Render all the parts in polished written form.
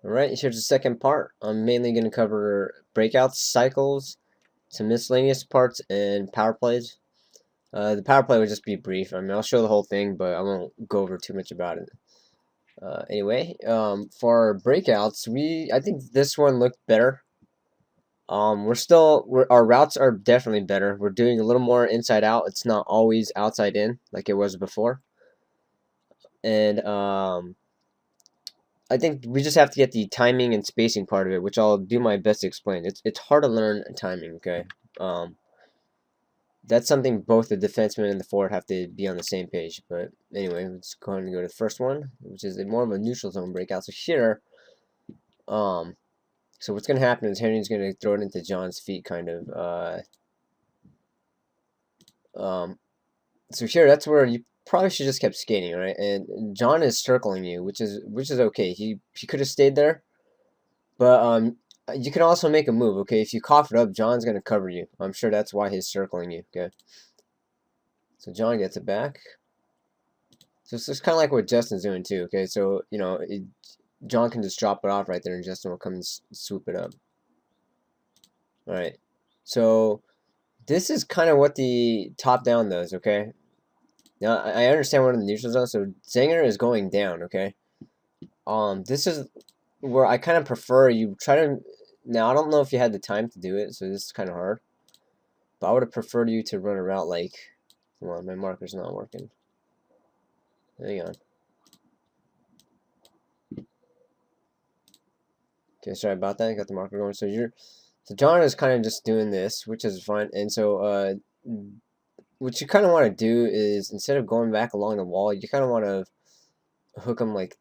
Alright, here's the second part. I'm mainly going to cover breakouts, cycles, some miscellaneous parts, and power plays. The power play will just be brief. I mean, I'll show the whole thing, but I won't go over too much about it. Anyway, for breakouts, I think this one looked better. Our routes are definitely better. We're doing a little more inside out. It's not always outside in like it was before. And I think we just have to get the timing and spacing part of it, which I'll do my best to explain. It's hard to learn timing, okay? Um, that's something both the defenseman and the forward have to be on the same page. But anyway, let's go ahead and go to the first one, which is more of a neutral zone breakout. So here, um, so what's gonna happen is Henry's gonna throw it into John's feet, kind of. So here, that's where you probably should just kept skating, right? And John is circling you, which is okay. He could have stayed there. But you can also make a move, okay? If you cough it up, John's gonna cover you. I'm sure that's why he's circling you, okay? So John gets it back. So it's just kind of like what Justin's doing too, okay? So John can just drop it off right there, and Justin will come and swoop it up. All right. So this is kind of what the top down does, okay? Now I understand what the neutrals are. So Zanger is going down, okay? This is where I kind of prefer you try to. Now I don't know if you had the time to do it, so this is kind of hard. But I would have preferred you to run a route like. Come on, my marker's not working. Hang on. Okay, sorry about that. I got the marker going. So John is kind of just doing this, which is fine. And so what you kind of want to do is instead of going back along the wall, you kind of want to hook them like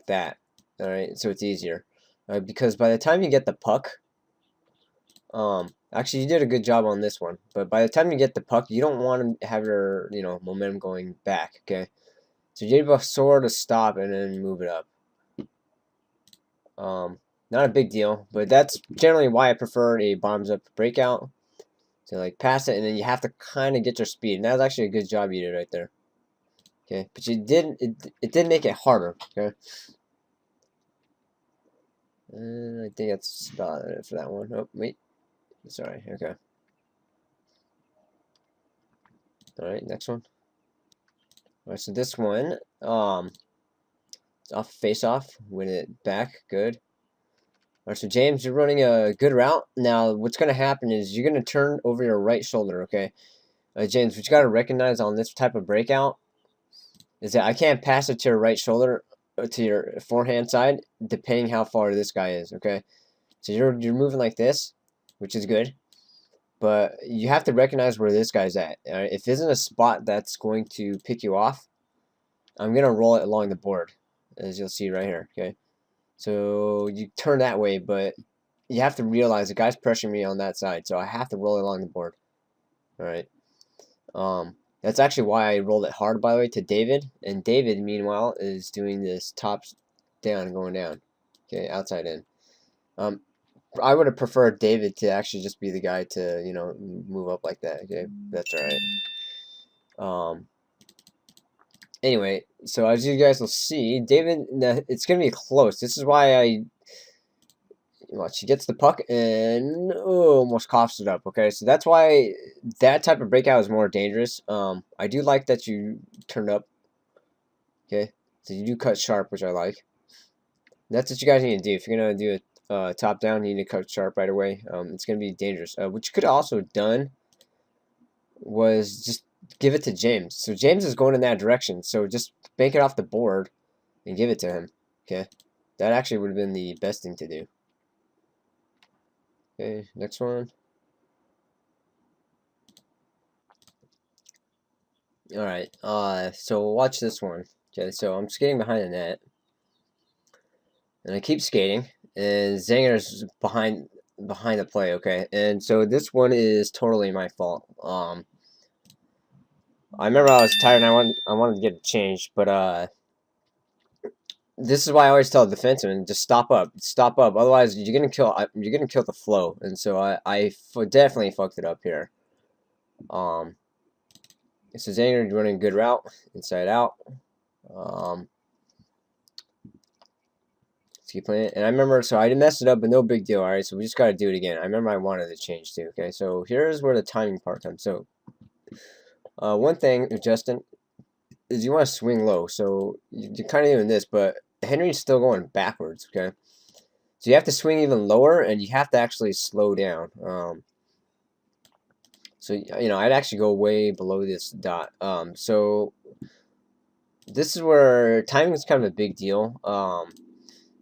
that. All right, so it's easier. Because by the time you get the puck, actually, you did a good job on this one, but by the time you get the puck, you don't want to have your, momentum going back, okay? So you're able to sort of stop and then move it up. Not a big deal, but that's generally why I prefer a bombs up breakout. So like pass it, and then you have to kind of get your speed. And that was actually a good job you did right there. Okay, but it did make it harder. Okay. And I think that's about it for that one. Oh wait, sorry. Okay. All right, next one. All right, so this one, off face off, win it back, good. All right, so James, you're running a good route. Now, what's going to happen is you're going to turn over your right shoulder, okay? James, what you got to recognize on this type of breakout is that I can't pass it to your right shoulder, to your forehand side, depending how far this guy is, okay? So you're moving like this, which is good. But you have to recognize where this guy's at. All right? If it's in a spot that's going to pick you off, I'm going to roll it along the board, as you'll see right here, okay? So you turn that way, but you have to realize the guy's pressuring me on that side, so I have to roll it along the board. All right. That's actually why I rolled it hard, by the way, to David. And David, meanwhile, is doing this top down and going down. Okay, outside in. I would have preferred David to actually just be the guy to, move up like that. Okay, that's all right. Anyway, so as you guys will see, David, it's gonna be close. This is why I watch. He gets the puck and almost coughs it up. Okay, so that's why that type of breakout is more dangerous. I do like that you turned up. Okay, so you do cut sharp, which I like. That's what you guys need to do. If you're gonna do a top down, you need to cut sharp right away. It's gonna be dangerous. What you could have also done was just give it to James. So James is going in that direction. So just bank it off the board and give it to him. Okay, that actually would have been the best thing to do. Okay, next one. Alright, so watch this one. Okay, so I'm skating behind the net. And I keep skating. And Zanger's behind the play, okay? And so this one is totally my fault. I remember I was tired and I wanted to get it changed, but this is why I always tell the defenseman, just stop up. Otherwise you're gonna kill the flow. And so I definitely fucked it up here. So Zanger running a good route, inside out. Let's keep playing it. And I remember, so I messed it up, but no big deal. All right, so we just got to do it again. I remember I wanted to change too. Okay, so here's where the timing part comes. So one thing, Justin, is you want to swing low. So you're kind of doing this, but Henry's still going backwards. Okay, so you have to swing even lower, and you have to actually slow down. So I'd actually go way below this dot. So this is where timing is kind of a big deal.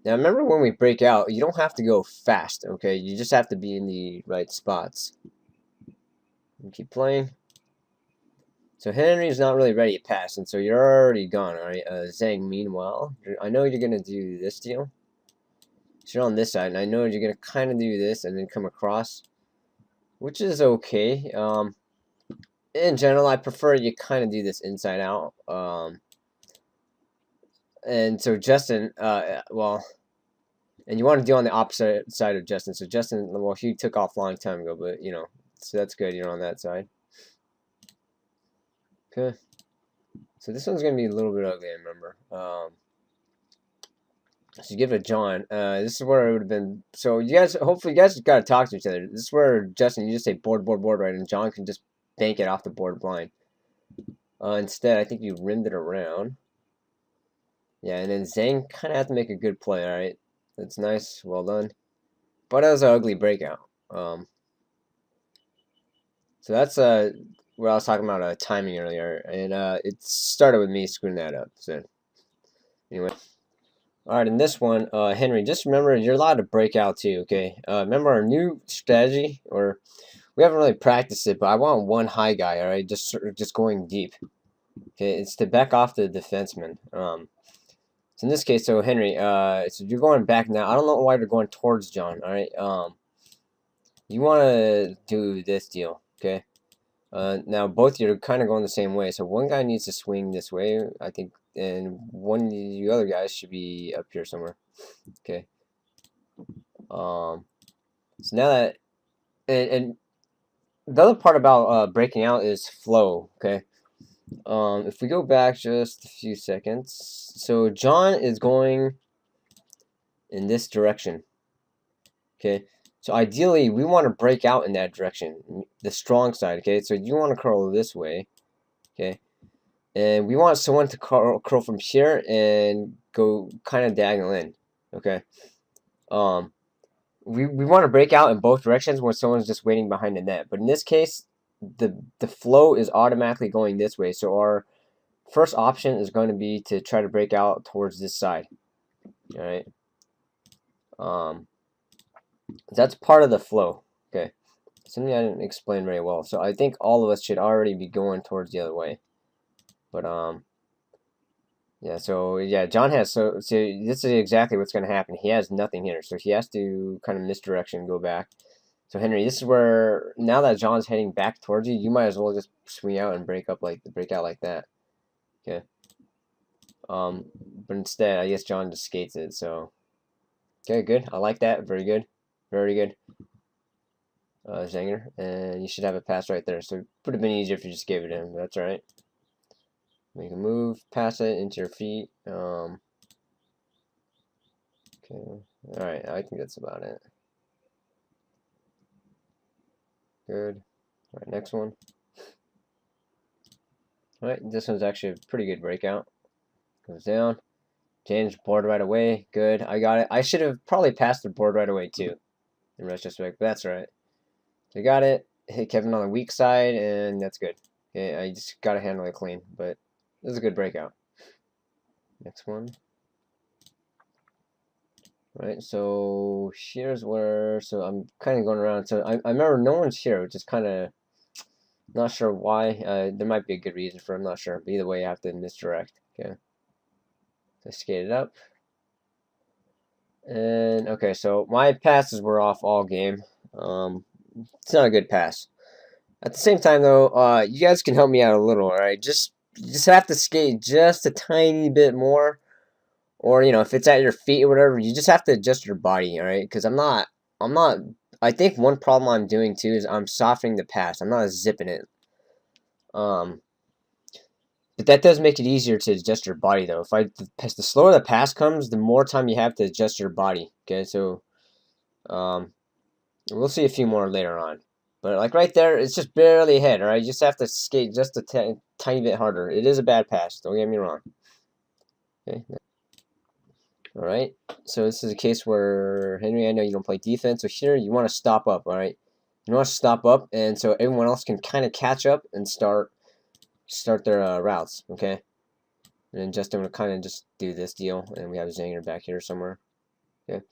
Now remember when we break out, you don't have to go fast, okay? You just have to be in the right spots. And keep playing. So Henry's not really ready to pass, and so you're already gone, alright? Zhang, meanwhile, I know you're going to do this deal. So you're on this side, and I know you're going to kind of do this and then come across, which is okay. In general, I prefer you kind of do this inside out. And so Justin, well... And you want to do on the opposite side of Justin. So Justin, well, he took off a long time ago, but, so that's good. You're on that side. Okay. So this one's going to be a little bit ugly, I remember. So you give it a John. This is where it would have been. So you guys, hopefully you guys got to talk to each other. This is where Justin, you just say board, board, board, right? And John can just bank it off the board blind. Instead, I think you rimmed it around. Yeah, and then Zhang kind of have to make a good play, all right? That's nice. Well done. But that was an ugly breakout. So that's what I was talking about timing earlier, and it started with me screwing that up. So anyway, all right, in this one, Henry, just remember you're allowed to break out too. Okay, remember our new strategy, or we haven't really practiced it, but I want one high guy. All right, just going deep. Okay, it's to back off the defenseman. So in this case, so Henry, so you're going back now. I don't know why you're going towards John. All right, you want to do this deal, okay? Now both you're kind of going the same way. So one guy needs to swing this way, I think, and one of the other guys should be up here somewhere. Okay. So now that and the other part about breaking out is flow. Okay. If we go back just a few seconds, so John is going in this direction. Okay. So ideally, we want to break out in that direction, the strong side. Okay. So you want to curl this way. Okay. And we want someone to curl from here and go kind of diagonal in. Okay. We want to break out in both directions when someone's just waiting behind the net. But in this case, the flow is automatically going this way. So our first option is going to be to try to break out towards this side. All right. That's part of the flow. Okay. Something I didn't explain very well. So I think all of us should already be going towards the other way. But yeah, so yeah, John has so this is exactly what's gonna happen. He has nothing here, so he has to kind of misdirection, go back. So Henry, this is where now that John's heading back towards you, you might as well just swing out and break out like that. Okay. But instead, I guess John just skates it. So okay, good. I like that. Very good. Very good. Zanger, and you should have a pass right there. So it would have been easier if you just gave it in. But that's all right. Make a move, pass it into your feet. Okay. Alright, I think that's about it. Good. Alright, next one. Alright, this one's actually a pretty good breakout. Goes down. Change board right away. Good. I got it. I should have probably passed the board right away too, in retrospect, but that's alright. I got it. Hit Kevin on the weak side, and that's good. Okay, I just got to handle it clean, but this is a good breakout. Next one. Right, so here's where, so I'm kind of going around. So I remember no one's here, which is kind of not sure why. There might be a good reason for it, I'm not sure. But either way, I have to misdirect. Okay. So skate it up. And okay, so my passes were off all game. It's not a good pass. At the same time, though, you guys can help me out a little, all right? You just have to skate just a tiny bit more. Or, if it's at your feet or whatever, you just have to adjust your body, all right? Because I think one problem I'm doing too is I'm softening the pass. I'm not zipping it. But that does make it easier to adjust your body, though. The slower the pass comes, the more time you have to adjust your body. Okay, so we'll see a few more later on. But like right there, it's just barely ahead. All right, you just have to skate just a tiny bit harder. It is a bad pass. Don't get me wrong. Okay. All right. So this is a case where Henry, I know you don't play defense, so here you want to stop up. All right. You want to stop up, and so everyone else can kind of catch up and start their routes. Okay. And then Justin will kind of just do this deal, and we have Zanger back here somewhere. Okay.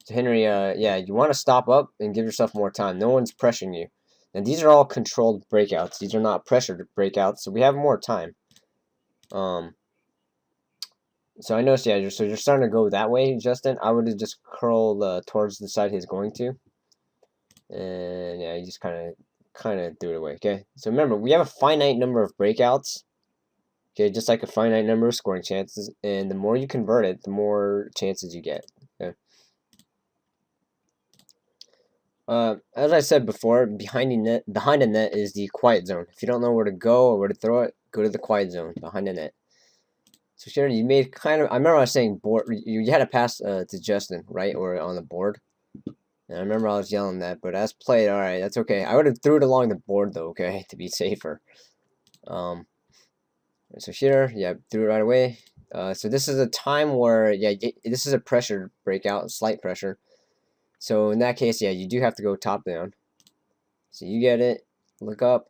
So Henry, yeah, you want to stop up and give yourself more time. No one's pressuring you. And these are all controlled breakouts. These are not pressured breakouts, so we have more time. So I noticed, yeah, so you're starting to go that way, Justin. I would have just curled towards the side he's going to. And yeah, you just kind of threw it away, okay? So remember, we have a finite number of breakouts. Okay, just like a finite number of scoring chances, and the more you convert it, the more chances you get. Okay. As I said before, behind the net is the quiet zone. If you don't know where to go or where to throw it, go to the quiet zone behind the net. So Sharon, you made kind of. I remember I was saying board. You had a pass to Justin, right, or on the board. And I remember I was yelling that, but as played, all right, that's okay. I would have threw it along the board though, okay, to be safer. So here, yeah, threw it right away. So this is a time where, yeah, this is a pressure breakout, slight pressure. So in that case, yeah, you do have to go top down. So you get it, look up,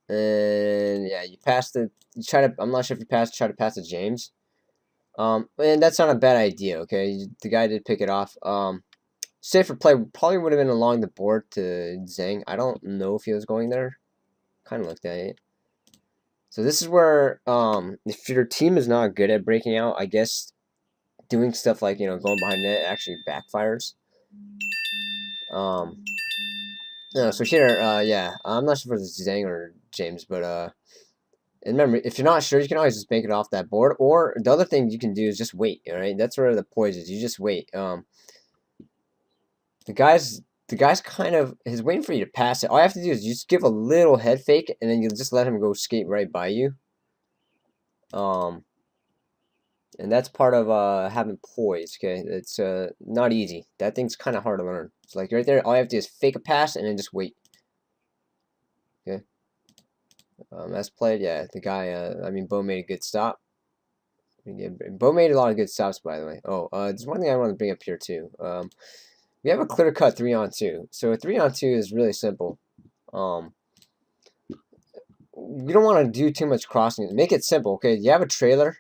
and yeah, you pass the. You try to. I'm not sure if you try to pass to James. And that's not a bad idea. Okay, the guy did pick it off. Safer play probably would have been along the board to Zhang. I don't know if he was going there. Kind of looked at it. So this is where, if your team is not good at breaking out, I guess doing stuff like, going behind net actually backfires. No, so here, yeah, I'm not sure if it's Zhang or James, but, and remember, if you're not sure, you can always just bank it off that board, or the other thing you can do is just wait, alright? That's where the poise is. You just wait. The guy's kind of he's waiting for you to pass it. All you have to do is you just give a little head fake, and then you just let him go skate right by you. And that's part of having poise. Okay, it's not easy. That thing's kind of hard to learn. It's like right there, all you have to do is fake a pass and then just wait. Okay. As played, yeah. The guy, I mean, Bo made a good stop. Yeah, Bo made a lot of good stops, by the way. Oh, there's one thing I want to bring up here too. We have a clear-cut 3-on-2. So a 3-on-2 is really simple. You don't want to do too much crossing. Make it simple, okay? You have a trailer.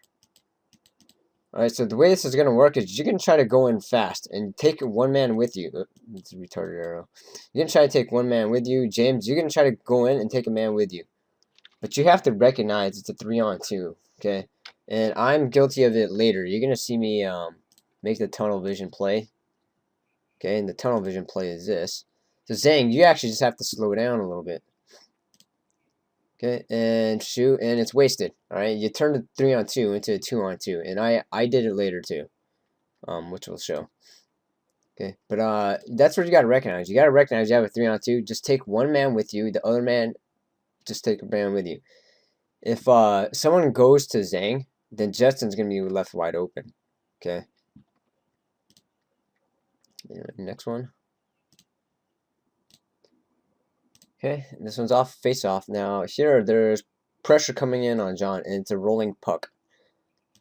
Alright, so the way this is going to work is you're going to try to go in fast and take one man with you. It's a retarded arrow. You're going to try to take one man with you. James, you're going to try to go in and take a man with you. But you have to recognize it's a 3-on-2, okay? And I'm guilty of it later. You're going to see me make the tunnel vision play. Okay, and the tunnel vision play is this. So Zhang, you actually just have to slow down a little bit. Okay, and shoot, and it's wasted. Alright, you turn the 3-on-2 into a 2-on-2, and I did it later too. Which will show. Okay, but that's what you gotta recognize. You gotta recognize you have a 3-on-2. Just take one man with you, the other man just take a man with you. If someone goes to Zhang, then Justin's gonna be left wide open. Okay. Next one. Okay, this one's off, face off. Now here there's pressure coming in on John, and it's a rolling puck.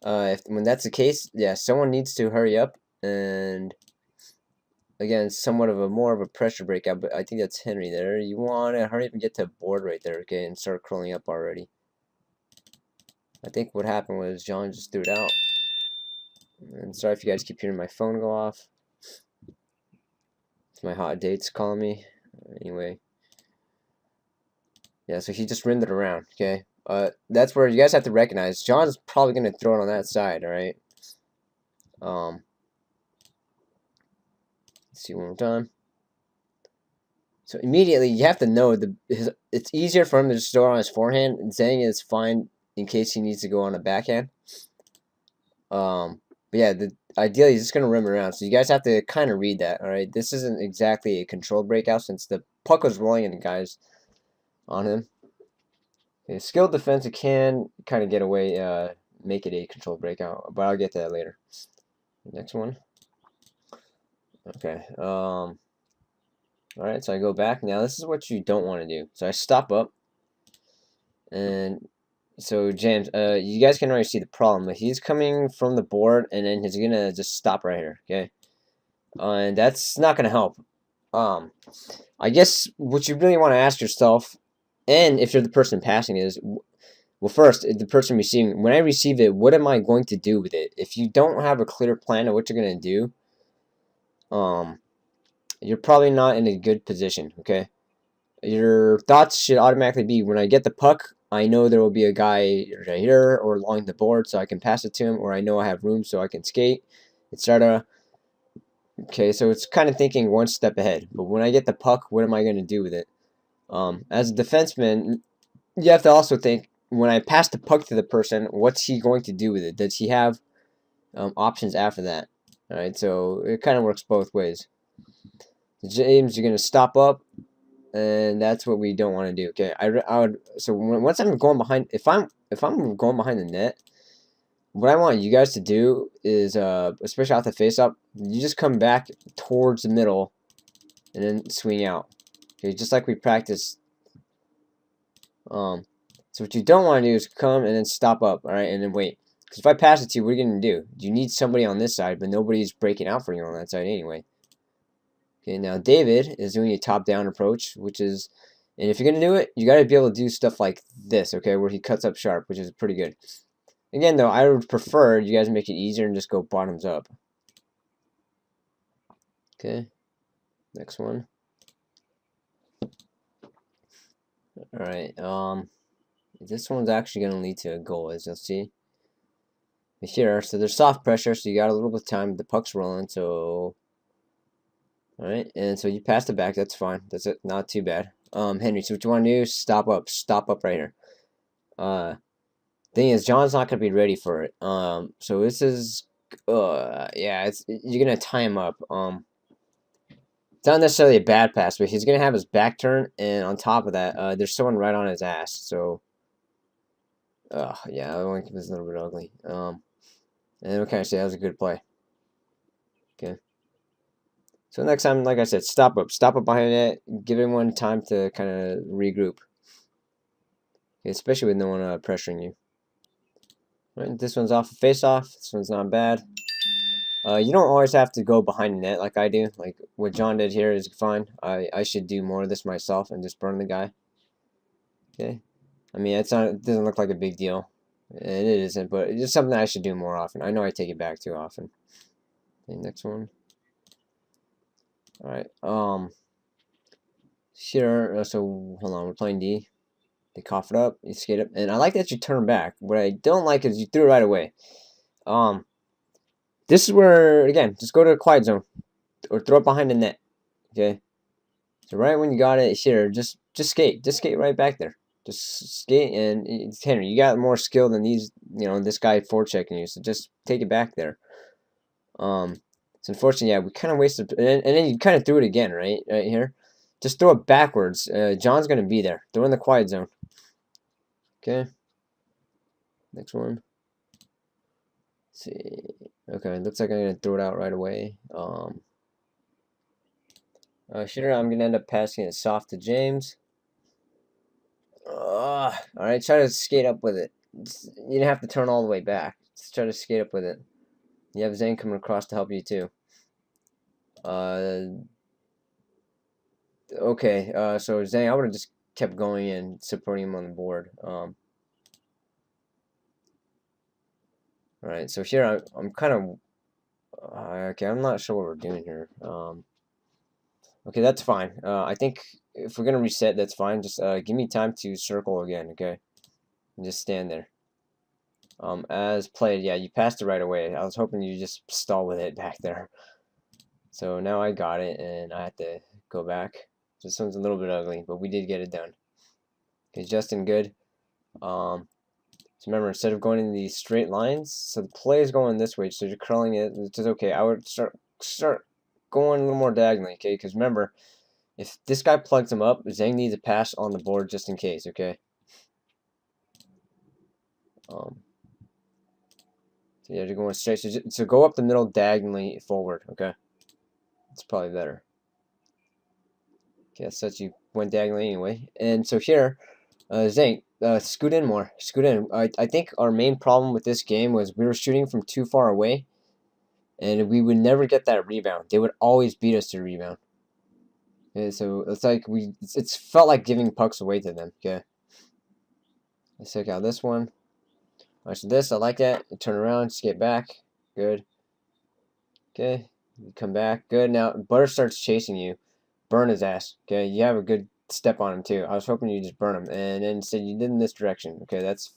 When that's the case, yeah, someone needs to hurry up, and again, somewhat of more of a pressure breakout, but I think that's Henry there. You want to hurry up and get to board right there, okay, and start curling up already. I think what happened was John just threw it out. And sorry if you guys keep hearing my phone go off. It's my hot dates calling me. Anyway. Yeah, so he just rimmed it around, okay? That's where you guys have to recognize John's probably going to throw it on that side, alright? Let's see one more time. So immediately you have to know it's easier for him to just throw it on his forehand, and Zhang is fine in case he needs to go on a backhand. But yeah, ideally he's just going to rim around, so you guys have to kind of read that, alright? This isn't exactly a controlled breakout since the puck was rolling and the guy's on him. Okay, skilled defense, it can kind of get away, make it a control breakout, but I'll get to that later. Next one. Okay. Alright, so I go back. Now, this is what you don't want to do. So I stop up. And so, James, you guys can already see the problem. He's coming from the board, and then he's going to just stop right here. Okay? And that's not going to help. I guess what you really want to ask yourself, and if you're the person passing, is, well, first, the person receiving, when I receive it, what am I going to do with it? If you don't have a clear plan of what you're going to do, you're probably not in a good position, okay? Your thoughts should automatically be, when I get the puck, I know there will be a guy right here or along the board so I can pass it to him, or I know I have room so I can skate, etc. Okay, so it's kind of thinking one step ahead. But when I get the puck, what am I going to do with it? As a defenseman, you have to also think, when I pass the puck to the person, what's he going to do with it? Does he have options after that? Alright, so it kind of works both ways. James, you're going to stop up, and that's what we don't want to do. Okay, I would, so once I'm going behind, if I'm going behind the net, what I want you guys to do is, especially out the face up, you just come back towards the middle and then swing out. Okay, just like we practiced. So what you don't want to do is come and then stop up, all right, and then wait. Because if I pass it to you, what are you going to do? You need somebody on this side, but nobody's breaking out for you on that side anyway. Okay, now David is doing a top-down approach, which is, and if you're going to do it, you got to be able to do stuff like this, okay, where he cuts up sharp, which is pretty good. Again, though, I would prefer you guys make it easier and just go bottoms up. Okay, next one. Alright, this one's actually going to lead to a goal, as you'll see. Here, so there's soft pressure, so you got a little bit of time, the puck's rolling, so... Alright, and so you passed it back, that's fine, that's it, not too bad. Henry, so what you want to do is stop up right here. Thing is, John's not going to be ready for it, so this is, yeah, you're going to tie him up, it's not necessarily a bad pass, but he's going to have his back turn, and on top of that, there's someone right on his ass, so, yeah, that one was a little bit ugly, and what can I say, that was a good play. Okay. So next time, like I said, stop up behind it, give everyone time to kind of regroup. Okay, especially with no one pressuring you. Right, this one's off face off. This one's not bad. You don't always have to go behind the net like I do. Like what John did here is fine. I should do more of this myself and just burn the guy. Okay, I mean it doesn't look like a big deal, and it isn't, but it's just something I should do more often. I know I take it back too often. Okay, next one. Alright, here, so, hold on, we're playing D. They cough it up, you skate up, and I like that you turn back. What I don't like is you threw it right away. This is where, again, just go to a quiet zone, or throw it behind the net, okay? So right when you got it here, just skate right back there. Just skate, and Henry, you got more skill than these, this guy forechecking you, so just take it back there. It's unfortunate, yeah, we kind of wasted, and then you kind of threw it again, right here. Just throw it backwards. John's going to be there. Throw in the quiet zone. Okay. Next one. Let's see. Okay, looks like I'm going to throw it out right away. Sure, I'm going to end up passing it soft to James. Alright, try to skate up with it. You don't have to turn all the way back. Just try to skate up with it. You have Zane coming across to help you too. Okay, so Zane, I would have just kept going and supporting him on the board. Alright, so here I'm kind of... okay, I'm not sure what we're doing here. Okay, that's fine. I think if we're going to reset, that's fine. Just give me time to circle again, okay? And just stand there. As played, yeah, you passed it right away. I was hoping you just stall with it back there. So now I got it, and I have to go back. This one's a little bit ugly, but we did get it done. Okay, Justin, good. So remember, instead of going in these straight lines, so the play is going this way, so you're curling it, which is okay. I would start going a little more diagonally, okay? Because remember, if this guy plugs him up, Zhang needs a pass on the board just in case, okay? So yeah, you're going straight. So go up the middle diagonally forward. Okay, it's probably better. Okay, such you went diagonally anyway. And so here, Zane, scoot in more. Scoot in. I think our main problem with this game was we were shooting from too far away, and we would never get that rebound. They would always beat us to rebound. Okay, so it's like it's felt like giving pucks away to them. Okay, let's check out this one. Alright, so this I like that. You turn around, skate back. Good. Okay, you come back. Good. Now Butter starts chasing you. Burn his ass. Okay, you have a good step on him too. I was hoping you just burn him, and then instead you did in this direction. Okay, it's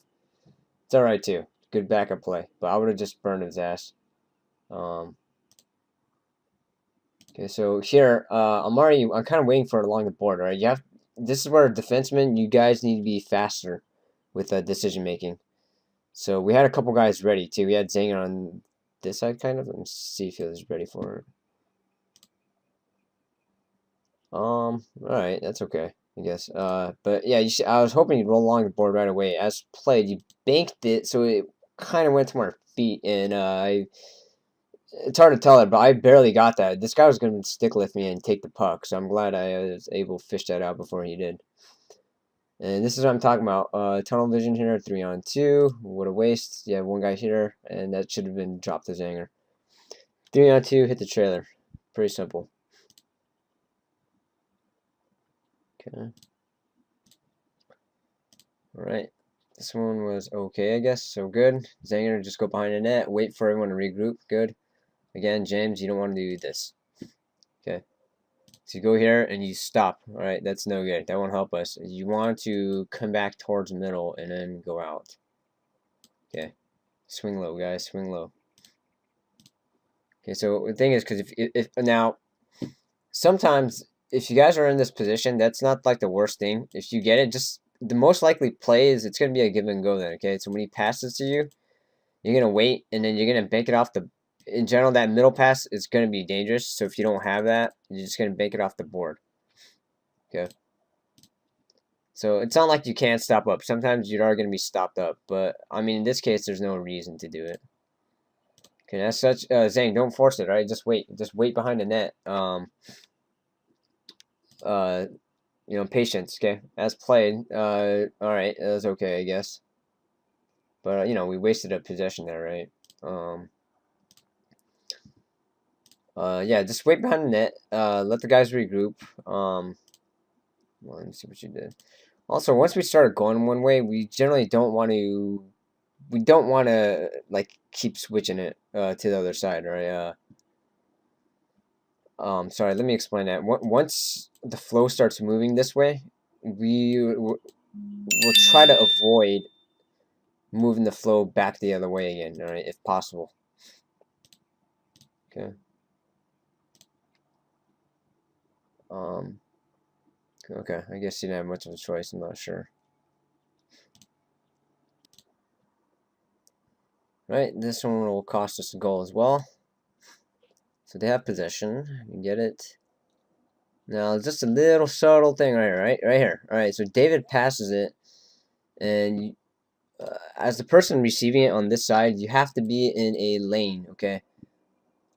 all right too. Good backup play, but I would have just burned his ass. Okay, so here I'm kind of waiting for it along the board. All right, this is where defensemen, you guys need to be faster with decision making. So we had a couple guys ready too. We had Zanger on this side, kind of. Let me see if he was ready for it. All right, that's okay, I guess. But yeah, I was hoping you'd roll along the board right away. As played, you banked it, so it kind of went to our feet, and it's hard to tell it, but I barely got that. This guy was going to stick lift me and take the puck, so I'm glad I was able to fish that out before he did. And this is what I'm talking about. Tunnel vision here, 3-on-2. What a waste. Yeah, one guy here, and that should have been dropped to Zanger. 3-on-2, hit the trailer. Pretty simple. Okay. Alright. This one was okay, I guess. So good. Zanger, just go behind the net. Wait for everyone to regroup. Good. Again, James, you don't want to do this. Okay. So you go here and you stop. Alright, that's no good. That won't help us. You want to come back towards the middle and then go out. Okay. Swing low, guys. Swing low. Okay, so the thing is, because if now, sometimes if you guys are in this position, that's not like the worst thing. If you get it, just the most likely play is it's going to be a give and go then, okay? So when he passes to you, you're going to wait, and then you're going to bank it off the... In general, that middle pass is going to be dangerous, so if you don't have that, you're just going to bank it off the board. Okay? So it's not like you can't stop up. Sometimes you are going to be stopped up, but, I mean, in this case, there's no reason to do it. Okay, as such, Zane, don't force it, right? Just wait. Just wait behind the net. You know, patience, okay? As played, alright, that was okay, I guess. But, you know, we wasted a possession there, right? Yeah, just wait behind the net. Let the guys regroup. Well, let me see what you did. Also, once we started going one way, we generally don't want to... We don't want to, like, keep switching it to the other side, right? Sorry, let me explain that. Once the flow starts moving this way, we'll try to avoid moving the flow back the other way again, all right, if possible. Okay. Okay, I guess you didn't have much of a choice, I'm not sure. Right, this one will cost us a goal as well. So they have possession, you get it. Now, just a little subtle thing right here, right here. All right, so David passes it, and as the person receiving it on this side, you have to be in a lane, okay?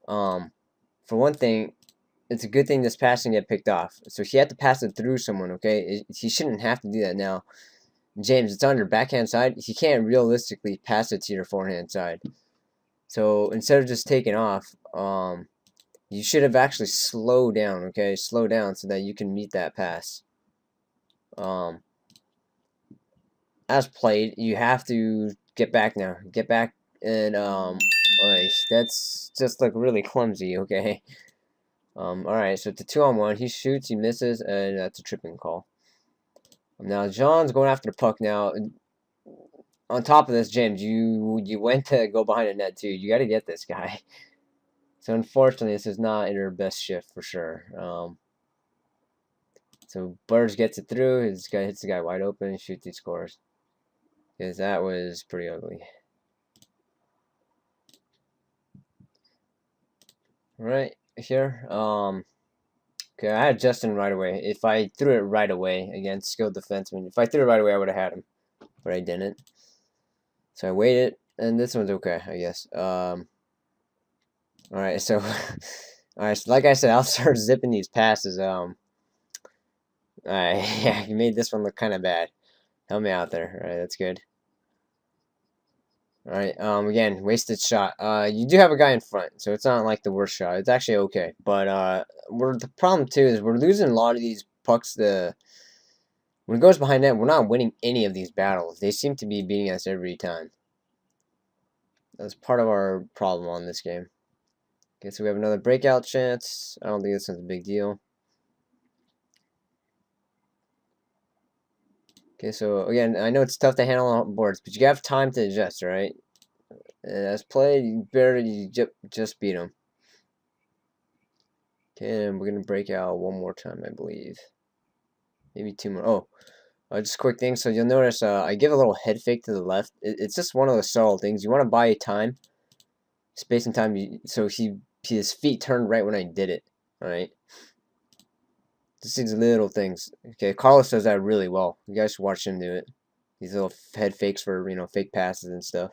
For one thing, it's a good thing this pass didn't get picked off. So he had to pass it through someone, okay? He shouldn't have to do that now. James, it's on your backhand side. He can't realistically pass it to your forehand side. So instead of just taking off, you should have actually slowed down, okay? Slow down so that you can meet that pass. As played, you have to get back now. Get back and that's just like really clumsy, okay? Alright, so it's a 2-on-1. He shoots, he misses, and that's a tripping call. Now John's going after the puck now. On top of this, James, you went to go behind the net too. You got to get this guy. So unfortunately, this is not in her best shift for sure. So Burrs gets it through. This guy hits the guy wide open. Shoots, he scores. Because that was pretty ugly. Right here. Okay, I had Justin right away. If I threw it right away against skilled defenseman, if I threw it right away, I would have had him, but I didn't. So I waited, and this one's okay, I guess. Alright, so alright, so like I said, I'll start zipping these passes. Alright, yeah, you made this one look kind of bad. Help me out there. Alright, that's good. Alright, again, wasted shot. You do have a guy in front, so it's not like the worst shot. It's actually okay. But, the problem too is we're losing a lot of these pucks. When it goes behind net, we're not winning any of these battles. They seem to be beating us every time. That's part of our problem on this game. Okay, so we have another breakout chance. I don't think this is a big deal. Okay, so again, I know it's tough to handle on boards, but you have time to adjust, alright? And as played, you better just beat them. Okay, and we're going to break out one more time, I believe. Maybe two more. Oh, just a quick thing. So you'll notice I give a little head fake to the left. It's just one of those subtle things. You want to buy time, space and time, so his feet turned right when I did it, alright? Just these little things. Okay, Carlos does that really well. You guys should watch him do it. These little head fakes for, fake passes and stuff.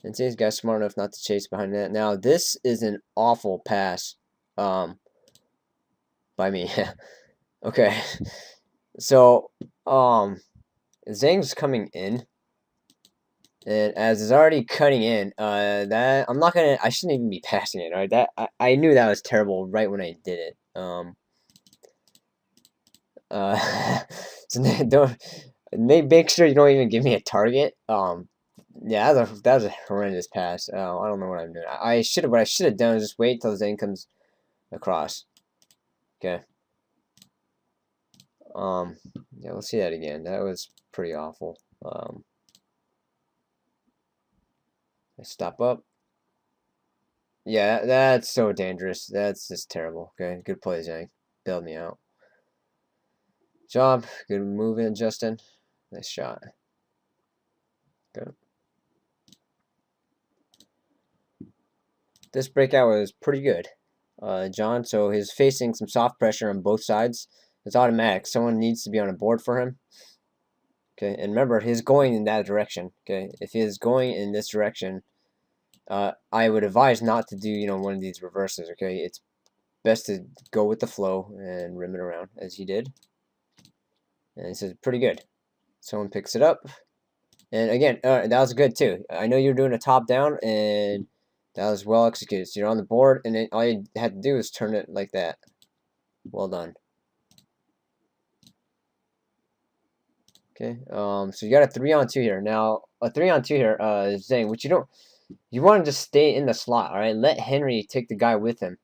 And see, this guy's smart enough not to chase behind that. Now, this is an awful pass by me. Okay. So, Zhang's coming in. And as it's already cutting in, I shouldn't even be passing it, alright? I knew that was terrible right when I did it. So don't make sure you don't even give me a target. Yeah, that was a horrendous pass. I don't know what I'm doing. What I should have done is just wait till Zane comes across. Okay. Yeah, we'll see that again. That was pretty awful. I stop up. Yeah, that's so dangerous. That's just terrible. Okay, good play, Zhang. Bailed me out. Job. Good move in, Justin. Nice shot. Good. This breakout was pretty good, John. So he's facing some soft pressure on both sides. It's automatic. Someone needs to be on a board for him. Okay, and remember, he's going in that direction. Okay, if he is going in this direction, I would advise not to do, one of these reverses. Okay, it's best to go with the flow and rim it around as he did. And this is pretty good. Someone picks it up, and again, that was good too. I know you're doing a top down, and that was well executed. So you're on the board, and then all you had to do is turn it like that. Well done. Okay, so you got a 3-on-2 here. Now, a 3-on-2 here is saying, you want to just stay in the slot, all right? Let Henry take the guy with him.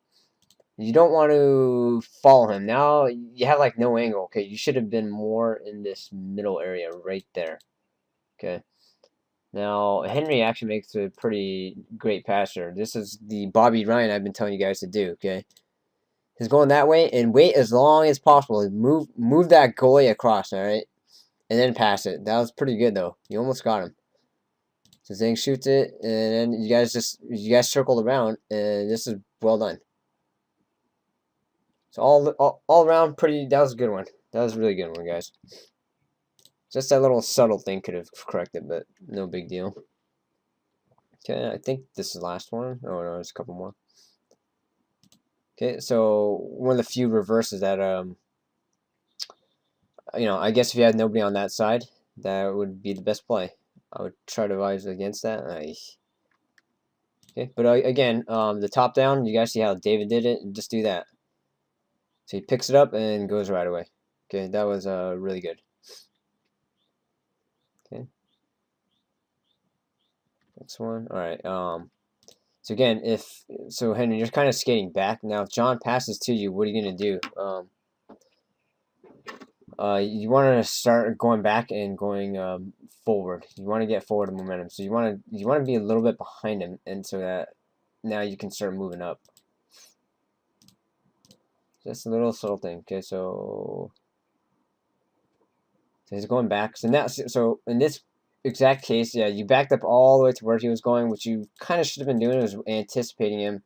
You don't want to follow him. Now, you have, like, no angle, okay? You should have been more in this middle area right there, okay? Now, Henry actually makes a pretty great passer. This is the Bobby Ryan I've been telling you guys to do, okay? He's going that way, and wait as long as possible. Move that goalie across, all right? And then pass it. That was pretty good, though. You almost got him. So Zhang shoots it, and then you guys circled around, and this is well done. So all around, that was a good one. That was a really good one, guys. Just that little subtle thing could have corrected, but no big deal. Okay, I think this is the last one. Oh no, there's a couple more. Okay, so one of the few reverses that I guess if you had nobody on that side, that would be the best play. I would try to advise against that. Okay, but again, the top down, you guys see how David did it, and just do that. So he picks it up and goes right away. Okay, that was really good. Okay, next one. All right. So again, Henry, you're kind of skating back now. If John passes to you, what are you gonna do? You want to start going back and going forward. You want to get forward in momentum. So you want to be a little bit behind him, and so that now you can start moving up. Just a little subtle thing. Okay, so he's going back. So in this exact case, yeah, you backed up all the way to where he was going, which you kind of should have been doing, was anticipating him,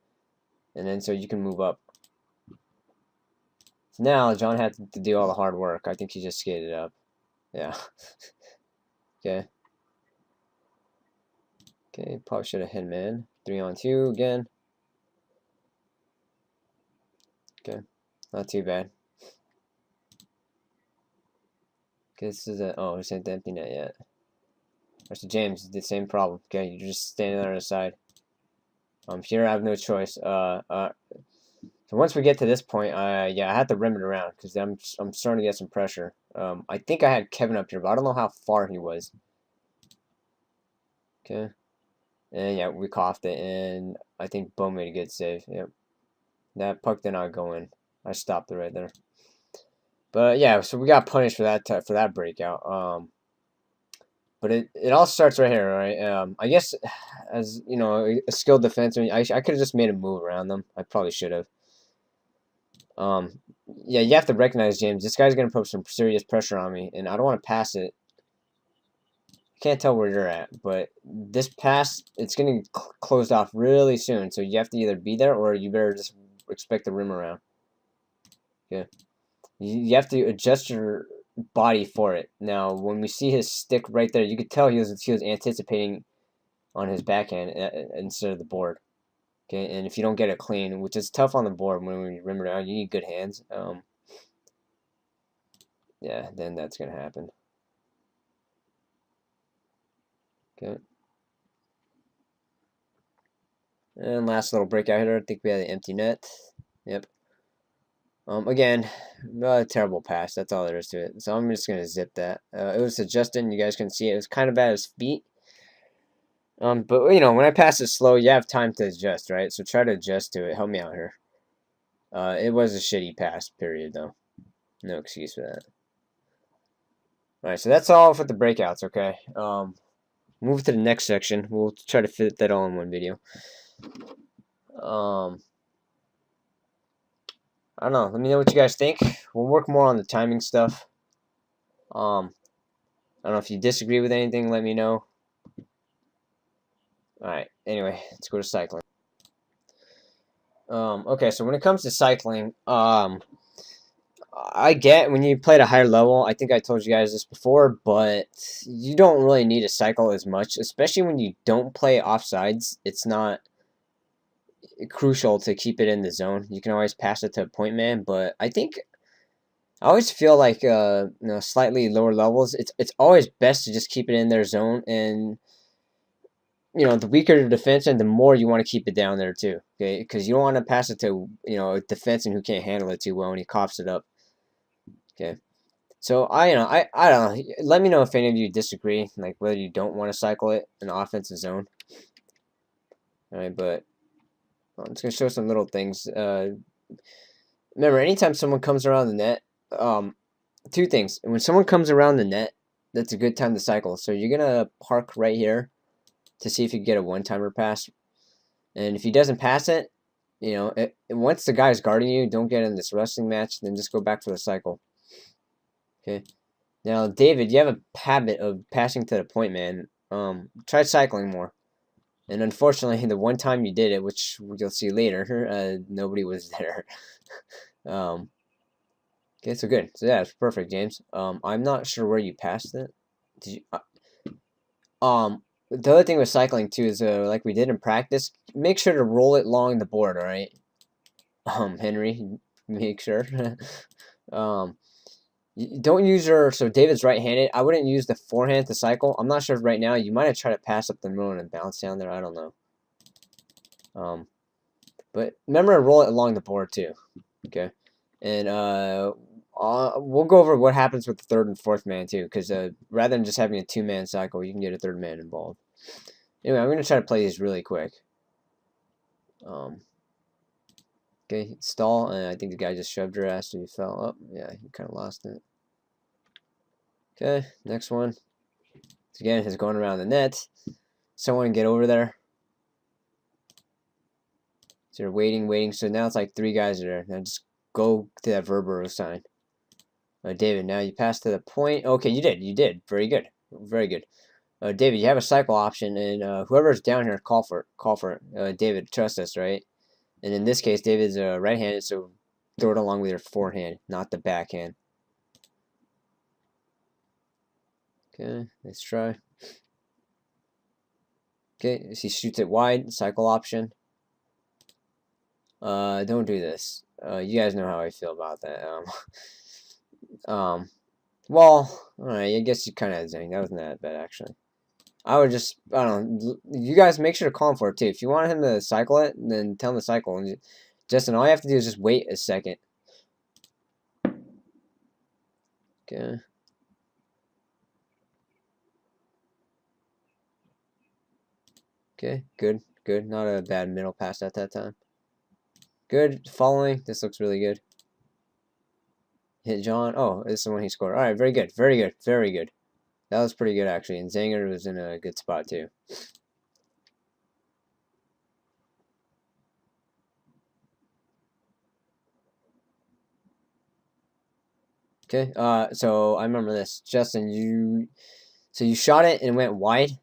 and then so you can move up. So now John had to do all the hard work. I think he just skated up. Yeah. Okay. Okay, probably should have Hitmen. 3-on-2 again. Okay, not too bad. Okay, this is a, oh, this ain't the empty net yet. Mr. James, the same problem. Okay, you're just standing there on the side. Here I have no choice. So once we get to this point, yeah, I have to rim it around because I'm starting to get some pressure. I think I had Kevin up here, but I don't know how far he was. Okay, and yeah, we coughed it, and I think Bo made a good save. Yep, that puck did not go in. I stopped it right there. But yeah, so we got punished for that breakout. But it all starts right here, right? I guess as you know, a skilled defenseman, I could have just made a move around them. I probably should have. Yeah, you have to recognize, James, this guy's gonna put some serious pressure on me, and I don't want to pass it. Can't tell where you're at, but this pass, it's gonna get closed off really soon. So you have to either be there or you better just expect the rim around. Yeah, you have to adjust your body for it. Now, when we see his stick right there, you could tell he was anticipating on his backhand instead of the board. Okay, and if you don't get it clean, which is tough on the board when we rim around, you need good hands. Yeah, then that's gonna happen. Okay. And last little breakout here. I think we had an empty net. Yep. Again, terrible pass. That's all there is to it. So I'm just gonna zip that. It was to Justin. You guys can see it. It was kind of at his feet. But you know, when I pass it slow, you have time to adjust, right? So try to adjust to it. Help me out here. It was a shitty pass, period, though. No excuse for that. All right, so that's all for the breakouts. Okay. Move to the next section. We'll try to fit that all in one video. I don't know. Let me know what you guys think. We'll work more on the timing stuff. I don't know if you disagree with anything. Let me know. All right. Anyway, let's go to cycling. Okay. So when it comes to cycling, I get when you play at a higher level. I think I told you guys this before, but you don't really need to cycle as much, especially when you don't play offsides. It's not crucial to keep it in the zone. You can always pass it to a point man, but I think I always feel like you know, slightly lower levels. It's always best to just keep it in their zone, and you know, the weaker the defenseman, the more you want to keep it down there too. Okay, because you don't want to pass it to, you know, a defenseman who can't handle it too well and he coughs it up. Okay, so I don't know. Let me know if any of you disagree, like whether you don't want to cycle it in the offensive zone. All right, but I'm just gonna show some little things. Remember, anytime someone comes around the net, two things. When someone comes around the net, that's a good time to cycle. So you're gonna park right here to see if you can get a one-timer pass. And if he doesn't pass it, you know, once the guy's guarding you, don't get in this wrestling match. Then just go back for the cycle. Okay. Now, David, you have a habit of passing to the point man. Try cycling more. And unfortunately, the one time you did it, which you'll see later, nobody was there. Okay, so good. So yeah, it's perfect, James. I'm not sure where you passed it. Did you? The other thing with cycling too is like we did in practice, make sure to roll it along the board, all right? Henry, make sure. um, don't use your, so David's right-handed. I wouldn't use the forehand to cycle. I'm not sure if right now you might have tried to pass up the middle and bounce down there. I don't know. But remember to roll it along the board too. Okay, and we'll go over what happens with the third and fourth man too, because rather than just having a two-man cycle, you can get a third man involved. Anyway, I'm gonna try to play these really quick. Okay, stall, and I think the guy just shoved her ass and he fell up. Yeah, he kind of lost it. Okay, next one. So again, he's going around the net. Someone get over there. So you're waiting. So now it's like three guys are there. Now just go to that Verbero sign. David, now you pass to the point. Okay, you did. Very good. Very good. David, you have a cycle option, and whoever's down here, call for it. David, trust us, right? And in this case, David's right-handed, so throw it along with your forehand, not the backhand. Okay, let's try. Okay, he shoots it wide, cycle option. Don't do this. You guys know how I feel about that. Well, alright, I guess you kind of had Zang. That wasn't that bad, actually. I would just, I don't know, you guys make sure to call him for it, too. If you want him to cycle it, then tell him to cycle. And Justin, all you have to do is just wait a second. Okay. Okay, good, good. Not a bad middle pass at that time. Good, following. This looks really good. Hit John. Oh, this is the one he scored. Alright, very good, very good, very good. That was pretty good, actually. And Zanger was in a good spot, too. Okay, so I remember this. Justin, you shot it and it went wide.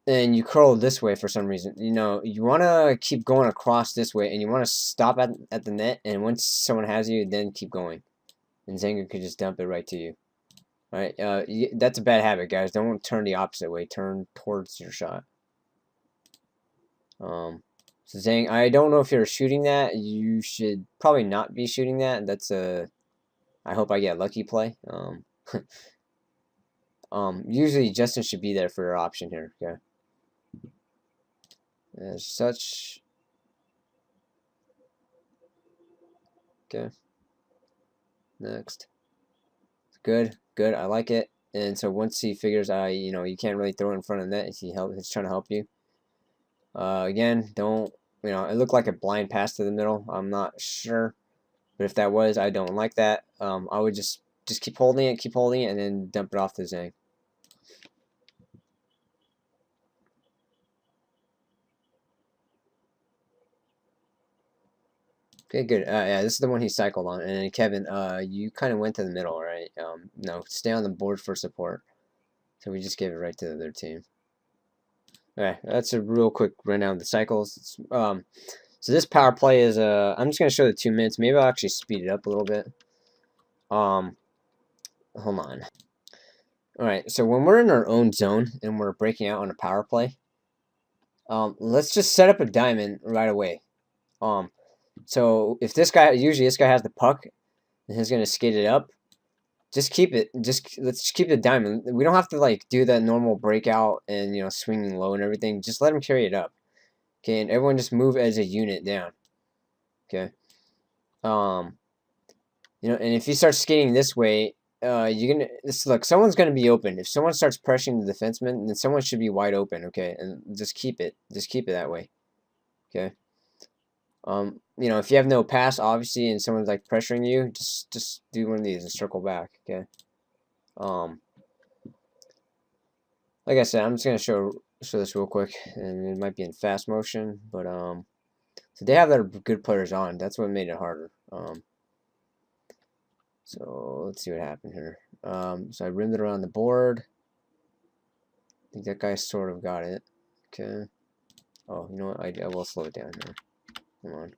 And you curl this way for some reason. You know, you want to keep going across this way, and you want to stop at the net, and once someone has you, then keep going. And Zanger could just dump it right to you. All right, that's a bad habit, guys. Don't turn the opposite way. Turn towards your shot. So Zang, I don't know if you're shooting that. You should probably not be shooting that. That's a, I hope I get a lucky play. Usually Justin should be there for your option here. Okay. As such. Okay. Next. Good, good. I like it. And so once he figures out, you know, you can't really throw it in front of the net, he's trying to help you. Again, don't, you know, it looked like a blind pass to the middle. I'm not sure, but if that was, I don't like that. I would just keep holding it, and then dump it off to Zhang. Okay, good. Yeah, this is the one he cycled on. And then Kevin, you kind of went to the middle, right? No, stay on the board for support. So we just gave it right to the other team. Okay, that's a real quick rundown of the cycles. So this power play is I'm just gonna show the 2 minutes. Maybe I'll actually speed it up a little bit. Hold on. All right, so when we're in our own zone and we're breaking out on a power play, let's just set up a diamond right away. So if usually this guy has the puck and he's gonna skate it up, just keep it. Let's keep the diamond. We don't have to like do that normal breakout and swinging low and everything. Just let him carry it up. Okay, and everyone just move as a unit down. Okay. And if you start skating this way, look. Someone's gonna be open. If someone starts pressuring the defenseman, then someone should be wide open. Okay, and just keep it. Just keep it that way. Okay. If you have no pass, obviously, and someone's like pressuring you, just do one of these and circle back. Okay. Like I said, I'm just gonna show this real quick, and it might be in fast motion, but so they have their good players on. That's what made it harder. So let's see what happened here. So I rimmed it around the board. I think that guy sort of got it. Okay. Oh, you know what? I will slow it down here. Come on.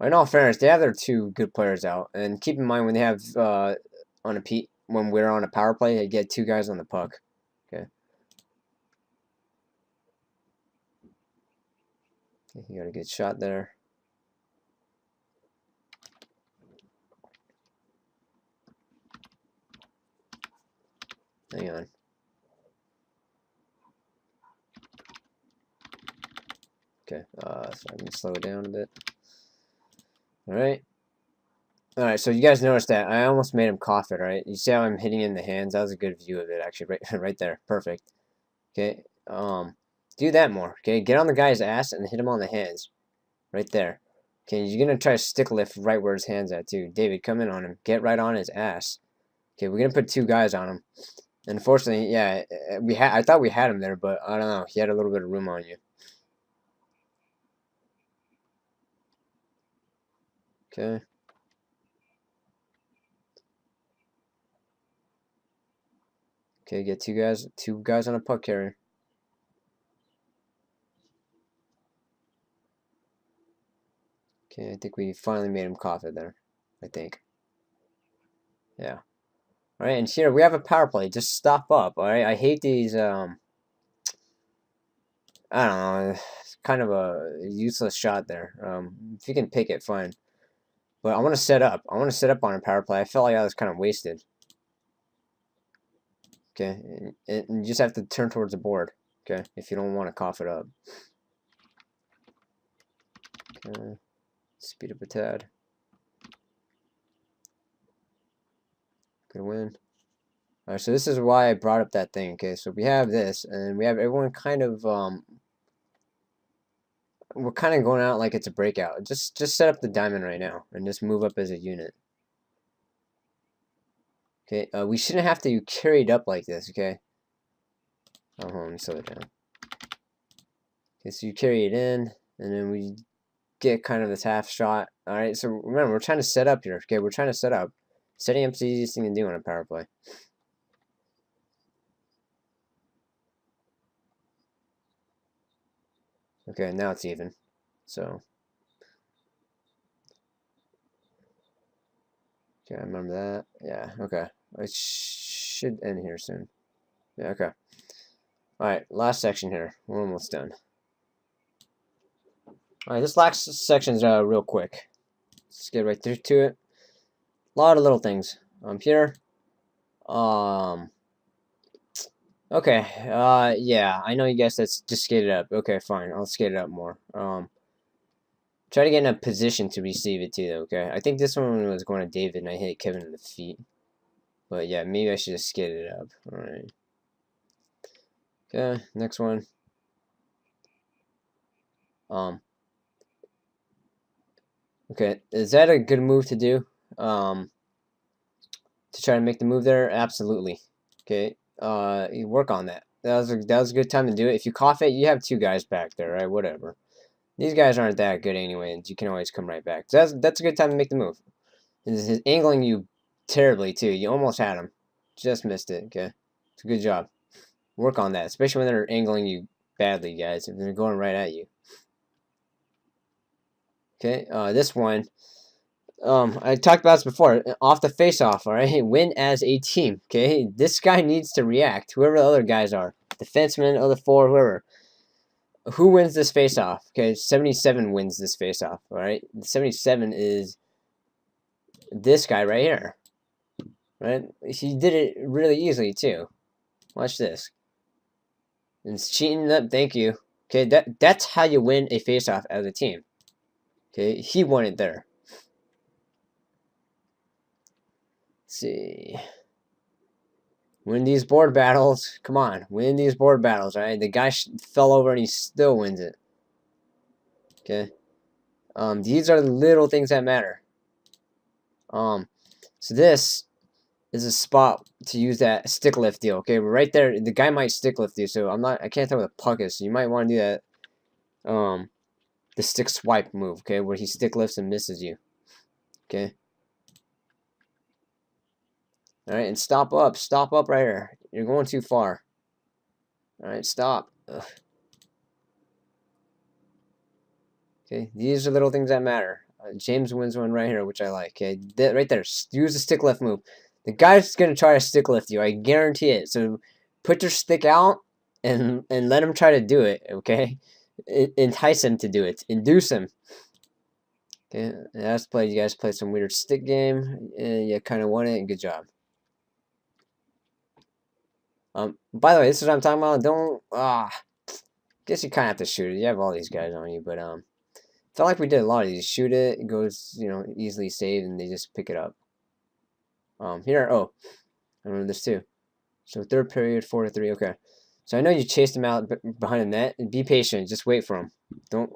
In all fairness, they have their 2 good players out, and keep in mind when they have when we're on a power play, they get 2 guys on the puck. Okay. You got a good shot there. Hang on. Okay, so I can slow it down a bit. Alright. Alright, so you guys noticed that I almost made him cough it, right? You see how I'm hitting in the hands? That was a good view of it, actually, right there. Perfect. Okay, do that more. Okay, get on the guy's ass and hit him on the hands. Right there. Okay, you're gonna try to stick lift right where his hand's at, too. David, come in on him. Get right on his ass. Okay, we're gonna put 2 guys on him. Unfortunately, yeah, I thought we had him there, but I don't know. He had a little bit of room on you. Okay. Okay, get 2 guys on a puck carrier. Okay, I think we finally made him cough it there. I think. Yeah. Alright, and here we have a power play. Just stop up, alright? I hate these, I don't know, it's kind of a useless shot there. If you can pick it, fine. But I want to set up. I want to set up on a power play. I felt like I was kind of wasted. Okay, and you just have to turn towards the board. Okay, if you don't want to cough it up. Okay, speed up a tad. Good win. Alright, so this is why I brought up that thing. Okay, so we have this, and we have everyone kind of we're kind of going out like it's a breakout. Just set up the diamond right now, and just move up as a unit. Okay, we shouldn't have to carry it up like this. Okay. Oh, hold on, let me slow it down. Okay, so you carry it in, and then we get kind of this half shot. Alright, so remember, we're trying to set up here. Okay, we're trying to set up. Setting up's the easiest thing to do on a power play. Okay, now it's even. So. Okay, I remember that. Yeah, okay. It should end here soon. Yeah, okay. Alright, last section here. We're almost done. Alright, this last section's real quick. Let's get right through to it. A lot of little things. Here. Okay, yeah, I know you guys that's just skate it up. Okay, fine, I'll skate it up more. Try to get in a position to receive it too, though, okay? I think this one was going to David, and I hit Kevin in the feet. But yeah, maybe I should just skate it up. Alright. Okay, next one. Okay, is that a good move to do? To try to make the move there? Absolutely. Okay, you work on that. That was a good time to do it. If you cough it, you have two guys back there, right? Whatever. These guys aren't that good anyway, and you can always come right back. So that's a good time to make the move. He's angling you terribly too. You almost had him, just missed it. Okay, it's a good job. Work on that, especially when they're angling you badly, guys. If they're going right at you. Okay, this one. I talked about this before. Off the face-off, all right? Win as a team, okay? This guy needs to react. Whoever the other guys are. Defenseman, other four, whoever. Who wins this face-off? Okay, 77 wins this face-off, all right? 77 is this guy right here, right? He did it really easily, too. Watch this. And it's cheating up, thank you. Okay, that's how you win a face-off as a team. Okay, he won it there. Let's see. Win these board battles. Come on, win these board battles, right? The guy fell over and he still wins it. Okay. These are the little things that matter. So this is a spot to use that stick lift deal. Okay, right there, the guy might stick lift you, so I can't tell where the puck is. So you might want to do that. The stick swipe move, okay, where he stick lifts and misses you. Okay. Alright, and stop up right here. You're going too far. Alright, stop. Ugh. Okay, these are little things that matter. James wins one right here, which I like. Okay, right there. Use the stick lift move. The guy's gonna try to stick lift you. I guarantee it. So put your stick out and let him try to do it. Okay, entice him to do it. Induce him. Okay, that's played. You guys played some weird stick game, and you kind of won it. Good job. By the way, this is what I'm talking about. Don't guess you kind of have to shoot it. You have all these guys on you, but felt like we did a lot of these. Shoot it, it goes, easily saved, and they just pick it up. Here, I remember this too. So third period, 4-3. Okay. So I know you chased him out behind the net. Be patient. Just wait for him.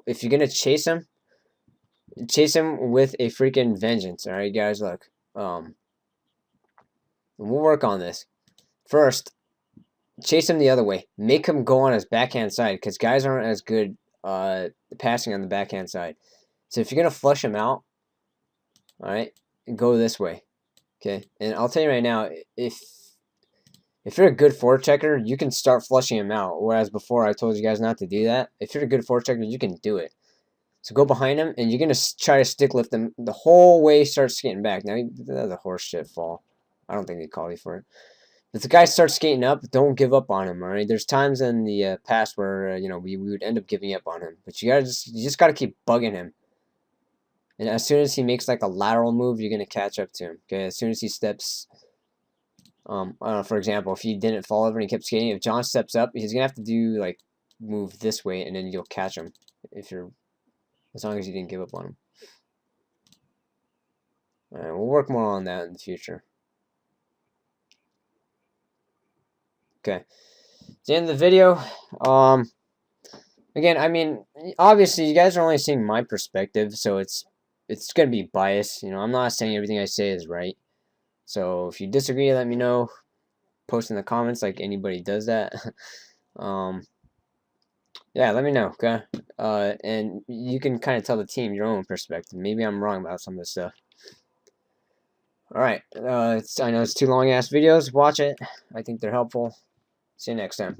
If you're gonna chase him with a freaking vengeance. All right, guys. Look. We'll work on this. First, chase him the other way. Make him go on his backhand side, because guys aren't as good passing on the backhand side. So if you're gonna flush him out, all right, go this way. Okay, and I'll tell you right now, if you're a good forechecker, you can start flushing him out. Whereas before I told you guys not to do that. If you're a good forechecker, you can do it. So go behind him, and you're gonna try to stick lift him the whole way. Start skating back. Now that's a horse shit fall. I don't think they call you for it. If the guy starts skating up, don't give up on him. All right. There's times in the past where you know we would end up giving up on him, but you just gotta keep bugging him. And as soon as he makes like a lateral move, you're gonna catch up to him. Okay. As soon as he steps, I don't know, for example, if he didn't fall over and he kept skating, if John steps up, he's gonna have to do like move this way, and then you'll catch him if you're as long as you didn't give up on him. All right. We'll work more on that in the future. Okay. The end of the video. Again, I mean, obviously, you guys are only seeing my perspective, so it's gonna be biased. You know, I'm not saying everything I say is right. So if you disagree, let me know. Post in the comments, like anybody does that. Yeah, let me know. Okay. And you can kind of tell the team your own perspective. Maybe I'm wrong about some of this stuff. All right. I know it's 2 long ass videos. Watch it. I think they're helpful. See you next time.